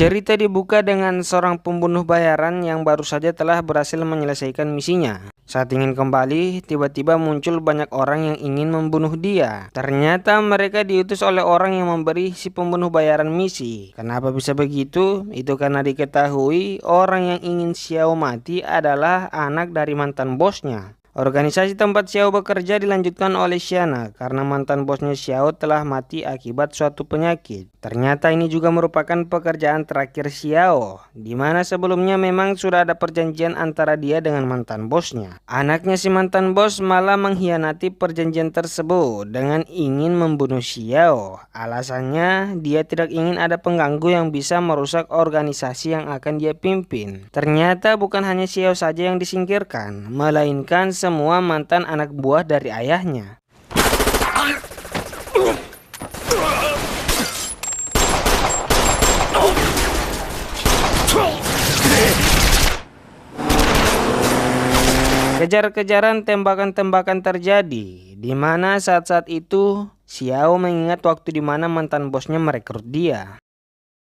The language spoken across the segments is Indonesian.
Cerita dibuka dengan seorang pembunuh bayaran yang baru saja telah berhasil menyelesaikan misinya. Saat ingin kembali, tiba-tiba muncul banyak orang yang ingin membunuh dia. Ternyata mereka diutus oleh orang yang memberi si pembunuh bayaran misi. Kenapa bisa begitu? Itu karena diketahui orang yang ingin Xiao mati adalah anak dari mantan bosnya. Organisasi tempat Xiao bekerja dilanjutkan oleh Xiana karena mantan bosnya Xiao telah mati akibat suatu penyakit. Ternyata ini juga merupakan pekerjaan terakhir Xiao, di mana sebelumnya memang sudah ada perjanjian antara dia dengan mantan bosnya. Anaknya si mantan bos malah mengkhianati perjanjian tersebut dengan ingin membunuh Xiao. Alasannya dia tidak ingin ada pengganggu yang bisa merusak organisasi yang akan dia pimpin. Ternyata bukan hanya Xiao saja yang disingkirkan, melainkan semua mantan anak buah dari ayahnya. Kejar-kejaran tembakan-tembakan terjadi, di mana saat-saat itu Xiao mengingat waktu di mana mantan bosnya merekrut dia.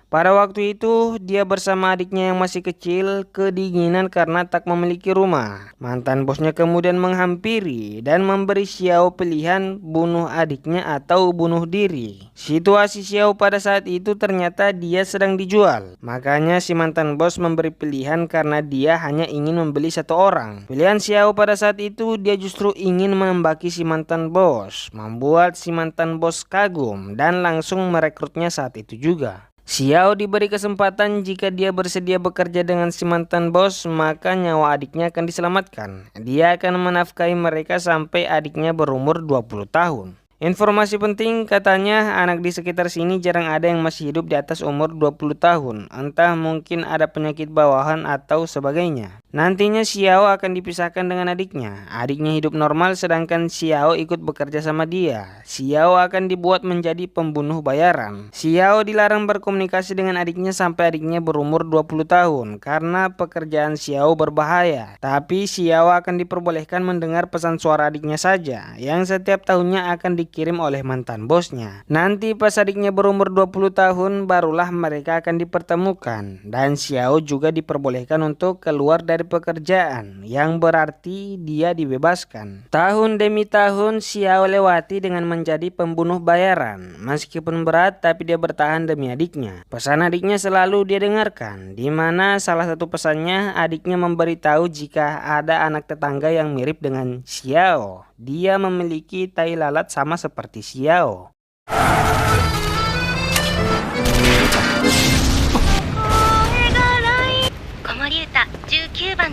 Pada waktu itu, dia bersama adiknya yang masih kecil kedinginan karena tak memiliki rumah. Mantan bosnya kemudian menghampiri dan memberi Xiao pilihan bunuh adiknya atau bunuh diri. Situasi Xiao pada saat itu ternyata dia sedang dijual. Makanya si mantan bos memberi pilihan karena dia hanya ingin membeli satu orang. Pilihan Xiao pada saat itu dia justru ingin menembaki si mantan bos, membuat si mantan bos kagum dan langsung merekrutnya saat itu juga. Xiao diberi kesempatan jika dia bersedia bekerja dengan si mantan bos, maka nyawa adiknya akan diselamatkan. Dia akan menafkahi mereka sampai adiknya berumur 20 tahun. Informasi penting, katanya anak di sekitar sini jarang ada yang masih hidup di atas umur 20 tahun. Entah mungkin ada penyakit bawahan atau sebagainya. Nantinya Xiao akan dipisahkan dengan adiknya. Adiknya hidup normal sedangkan Xiao ikut bekerja sama dia. Xiao akan dibuat menjadi pembunuh bayaran. Xiao dilarang berkomunikasi dengan adiknya sampai adiknya berumur 20 tahun karena pekerjaan Xiao berbahaya. Tapi Xiao akan diperbolehkan mendengar pesan suara adiknya saja yang setiap tahunnya akan dikirim oleh mantan bosnya. Nanti pas adiknya berumur 20 tahun barulah mereka akan dipertemukan dan Xiao juga diperbolehkan untuk keluar dari pekerjaan, yang berarti dia dibebaskan. Tahun demi tahun Xiao lewati dengan menjadi pembunuh bayaran. Meskipun berat tapi dia bertahan demi adiknya. Pesan adiknya selalu dia dengarkan, di mana salah satu pesannya adiknya memberitahu jika ada anak tetangga yang mirip dengan Xiao. Dia memiliki tai lalat sama seperti Xiao.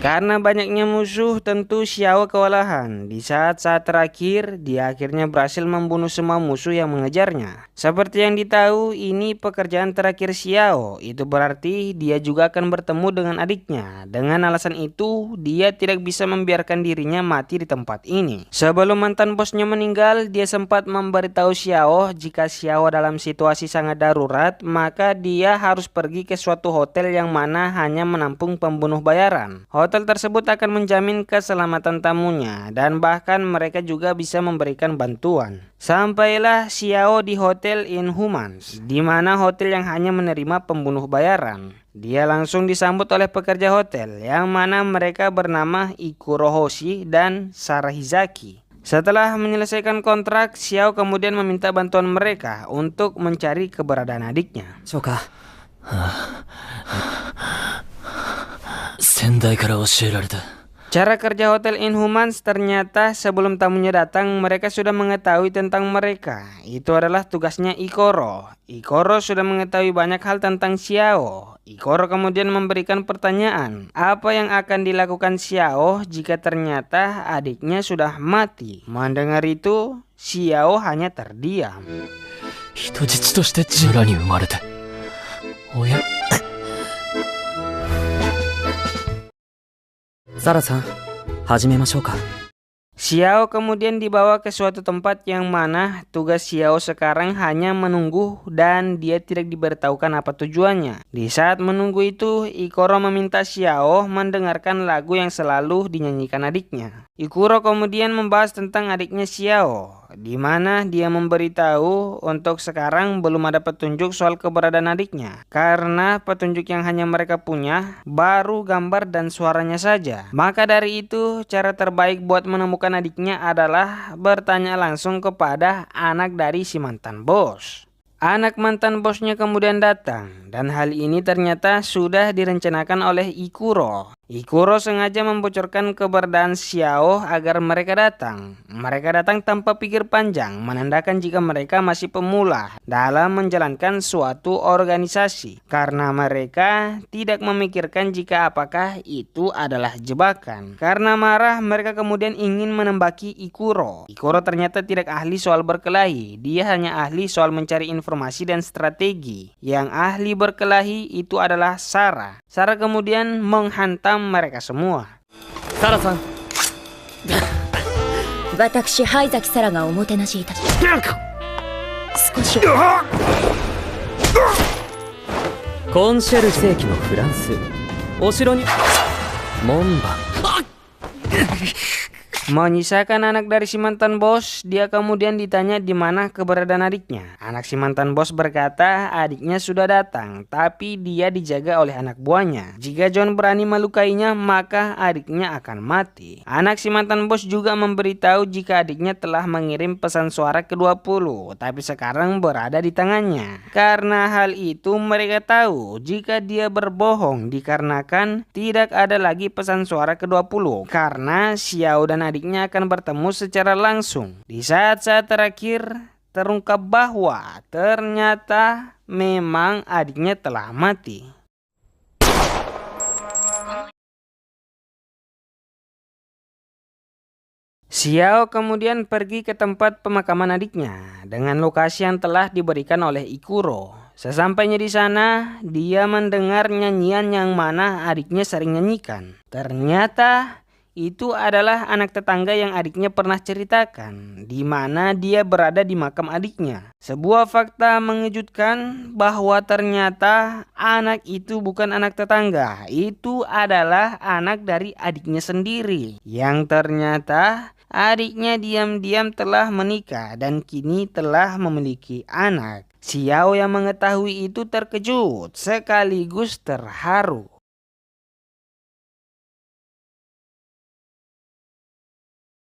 Karena banyaknya musuh, tentu Xiao kewalahan. Di saat-saat terakhir, dia akhirnya berhasil membunuh semua musuh yang mengejarnya. Seperti yang ditahu, ini pekerjaan terakhir Xiao. Itu berarti dia juga akan bertemu dengan adiknya. Dengan alasan itu, dia tidak bisa membiarkan dirinya mati di tempat ini. Sebelum mantan bosnya meninggal, dia sempat memberitahu Xiao jika Xiao dalam situasi sangat darurat, maka dia harus pergi ke suatu hotel yang mana hanya menampung pembunuh bayaran. Hotel tersebut akan menjamin keselamatan tamunya dan bahkan mereka juga bisa memberikan bantuan. Sampailah Xiao di Hotel Inhumans, di mana hotel yang hanya menerima pembunuh bayaran. Dia langsung disambut oleh pekerja hotel yang mana mereka bernama Ikuro Hoshi dan Sarahizaki. Setelah menyelesaikan kontrak, Xiao kemudian meminta bantuan mereka untuk mencari keberadaan adiknya. Cara kerja Hotel Inhumans ternyata sebelum tamunya datang mereka sudah mengetahui tentang mereka. Itu adalah tugasnya Ikoro. Ikoro sudah mengetahui banyak hal tentang Xiao. Ikoro kemudian memberikan pertanyaan, apa yang akan dilakukan Xiao jika ternyata adiknya sudah mati? Mendengar itu, Xiao hanya terdiam. Sara-san, hajimemashou ka. Xiao kemudian dibawa ke suatu tempat yang mana tugas Xiao sekarang hanya menunggu dan dia tidak diberitahukan apa tujuannya. Di saat menunggu itu, Ikoro meminta Xiao mendengarkan lagu yang selalu dinyanyikan adiknya. Ikoro kemudian membahas tentang adiknya Xiao. di mana dia memberitahu untuk sekarang belum ada petunjuk soal keberadaan adiknya, karena petunjuk yang hanya mereka punya baru gambar dan suaranya saja. Maka dari itu, cara terbaik buat menemukan adiknya adalah bertanya langsung kepada anak dari si mantan bos. Anak mantan bosnya kemudian datang, dan hal ini ternyata sudah direncanakan oleh Ikuro. Ikuro sengaja membocorkan keberadaan Xiao agar mereka datang. Mereka datang tanpa pikir panjang, menandakan jika mereka masih pemula dalam menjalankan suatu organisasi. Karena mereka tidak memikirkan jika apakah itu adalah jebakan. Karena marah, mereka kemudian ingin menembaki Ikuro. Ikuro ternyata tidak ahli soal berkelahi, dia hanya ahli soal mencari informasi dan strategi. Yang ahli berkelahi itu adalah Sarah. Sarah kemudian menghantam mereka semua. Sarah-san. 私、灰崎サラがおもてなしいたし少しコンシェルジュ世紀のフランスお城に門番 Menyisakan anak dari si mantan bos, dia kemudian ditanya di mana keberadaan adiknya. Anak si mantan bos berkata adiknya sudah datang, tapi dia dijaga oleh anak buahnya. Jika John berani melukainya, maka adiknya akan mati. Anak si mantan bos juga memberitahu jika adiknya telah mengirim pesan suara ke-20, tapi sekarang berada di tangannya. Karena hal itu mereka tahu jika dia berbohong dikarenakan tidak ada lagi pesan suara ke-20, karena Xiao dan adiknya akan bertemu secara langsung. Di saat-saat terakhir terungkap bahwa ternyata memang adiknya telah mati. Xiao kemudian pergi ke tempat pemakaman adiknya dengan lokasi yang telah diberikan oleh Ikuro. Sesampainya di sana, dia mendengar nyanyian yang mana adiknya sering nyanyikan. Ternyata itu adalah anak tetangga yang adiknya pernah ceritakan, di mana dia berada di makam adiknya. Sebuah fakta mengejutkan bahwa ternyata anak itu bukan anak tetangga, itu adalah anak dari adiknya sendiri. Yang ternyata adiknya diam-diam telah menikah dan kini telah memiliki anak. Xiao yang mengetahui itu terkejut sekaligus terharu.